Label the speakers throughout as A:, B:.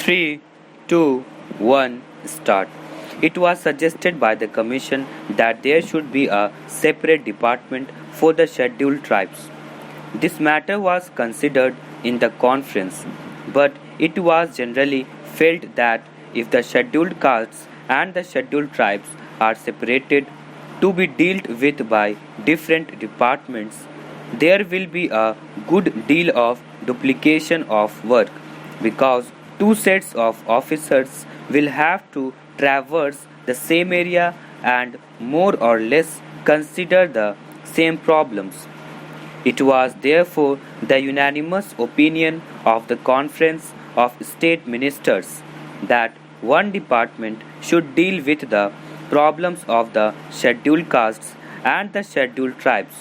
A: 3, 2, 1, start. It was suggested by the Commission that there should be a separate department for the scheduled tribes. This matter was considered in the conference, but it was generally felt that if the scheduled castes and the scheduled tribes are separated to be dealt with by different departments, there will be a good deal of duplication of work because two sets of officers will have to traverse the same area and more or less consider the same problems. It was therefore the unanimous opinion of the Conference of State Ministers that one department should deal with the problems of the scheduled castes and the scheduled tribes,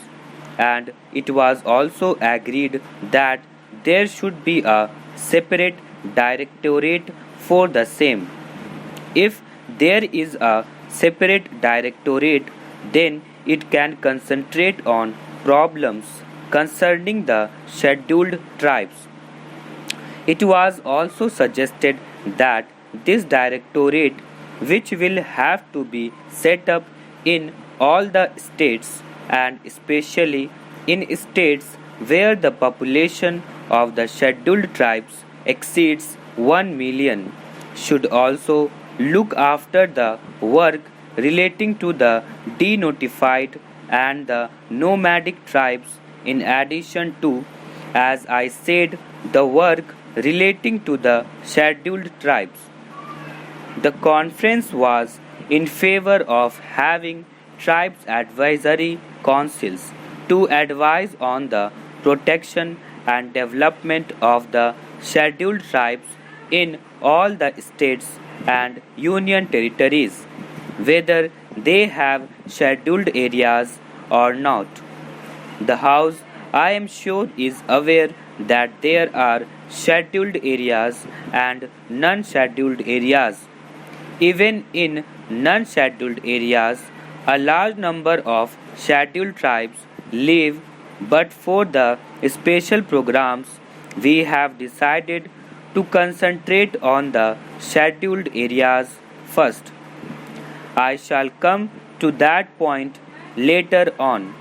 A: and it was also agreed that there should be a separate directorate for the same. If there is a separate directorate, then it can concentrate on problems concerning the scheduled tribes. It was also suggested that this directorate, which will have to be set up in all the states and especially in states where the population of the scheduled tribes exceeds 1 million, should also look after the work relating to the denotified and the nomadic tribes in addition to, as I said, the work relating to the scheduled tribes. The conference was in favor of having tribes advisory councils to advise on the protection and development of the scheduled tribes in all the states and union territories, whether they have scheduled areas or not. The House, I am sure, is aware that there are scheduled areas and non-scheduled areas. Even in non-scheduled areas, a large number of scheduled tribes live, but for the special programs, we have decided to concentrate on the scheduled areas first. I shall come to that point later on,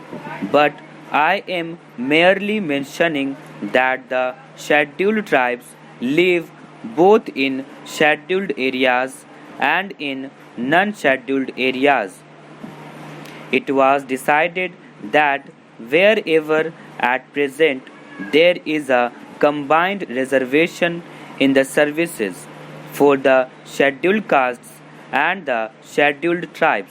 A: but I am merely mentioning that the scheduled tribes live both in scheduled areas and in non-scheduled areas. It was decided that wherever at present there is a combined reservation in the services for the scheduled castes and the scheduled tribes,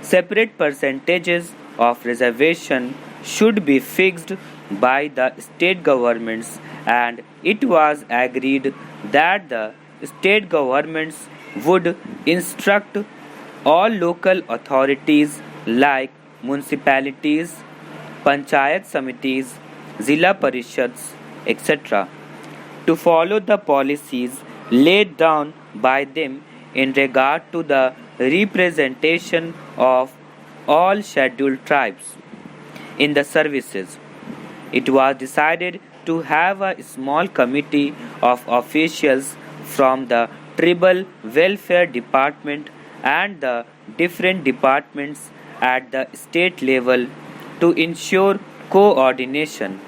A: separate percentages of reservation should be fixed by the state governments, and it was agreed that the state governments would instruct all local authorities like municipalities, panchayat samitis, zilla parishads, etc., to follow the policies laid down by them in regard to the representation of all scheduled tribes in the services. It was decided to have a small committee of officials from the tribal welfare department and the different departments at the state level to ensure coordination.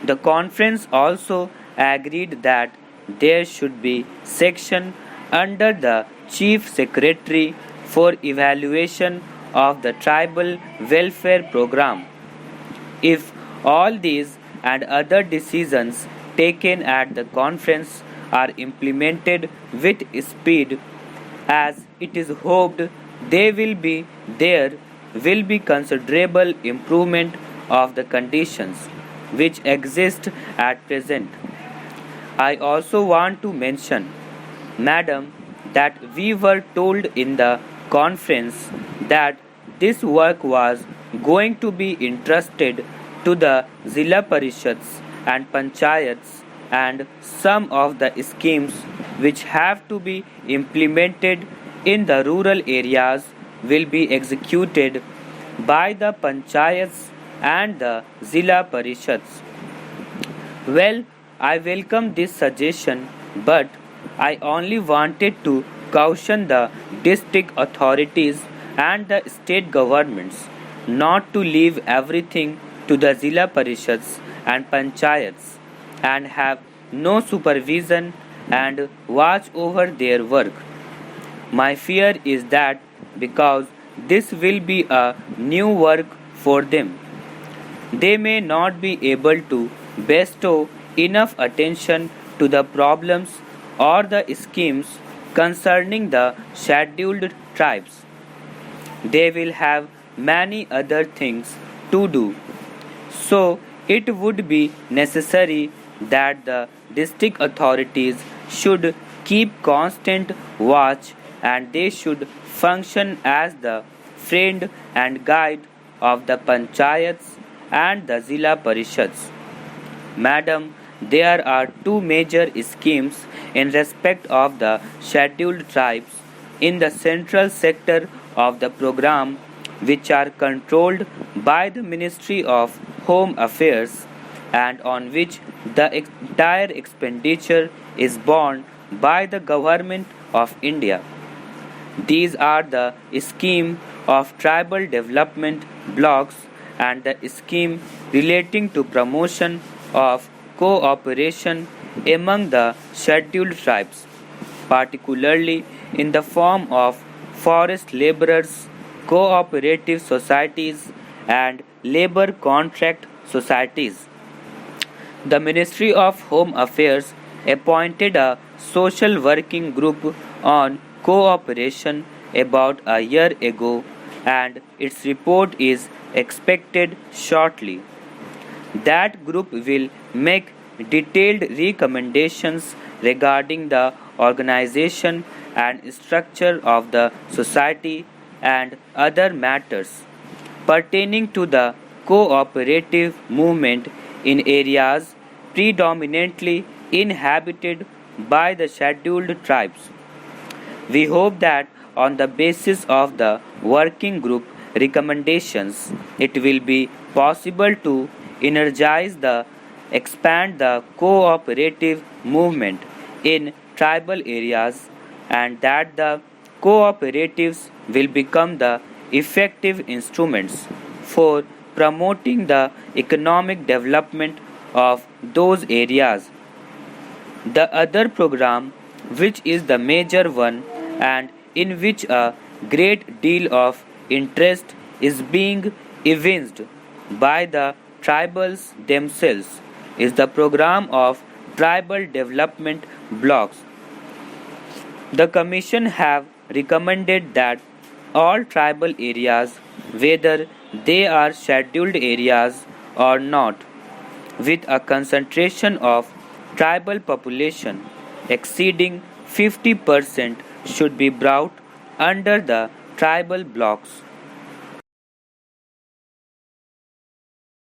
A: The conference also agreed that there should be section under the chief secretary for evaluation of the tribal welfare program. If all these and other decisions taken at the conference are implemented with speed, as it is hoped there will be considerable improvement of the conditions which exist at present. I also want to mention, Madam, that we were told in the conference that this work was going to be entrusted to the Zilla Parishads and Panchayats, and some of the schemes which have to be implemented in the rural areas will be executed by the Panchayats and the Zilla Parishads. Well, I welcome this suggestion, but I only wanted to caution the district authorities and the state governments not to leave everything to the Zilla Parishads and Panchayats and have no supervision and watch over their work. My fear is that because this will be a new work for them, they may not be able to bestow enough attention to the problems or the schemes concerning the scheduled tribes. They will have many other things to do. So, it would be necessary that the district authorities should keep constant watch and they should function as the friend and guide of the panchayats and the Zilla Parishads. Madam, there are two major schemes in respect of the scheduled tribes in the central sector of the program which are controlled by the Ministry of Home Affairs and on which the entire expenditure is borne by the Government of India. These are the scheme of tribal development blocks and the scheme relating to promotion of cooperation among the scheduled tribes, particularly in the form of forest laborers, cooperative societies, and labor contract societies. The Ministry of Home Affairs appointed a social working group on cooperation about a year ago, and its report is expected shortly. That group will make detailed recommendations regarding the organization and structure of the society and other matters pertaining to the cooperative movement in areas predominantly inhabited by the scheduled tribes. We hope that on the basis of the working group recommendations, it will be possible to energize the expand the cooperative movement in tribal areas and that the cooperatives will become the effective instruments for promoting the economic development of those areas. The other program, which is the major one and in which a great deal of interest is being evinced by the tribals themselves, is the program of tribal development blocks. The Commission have recommended that all tribal areas, whether they are scheduled areas or not, with a concentration of tribal population exceeding 50% should be brought under the tribal blocks.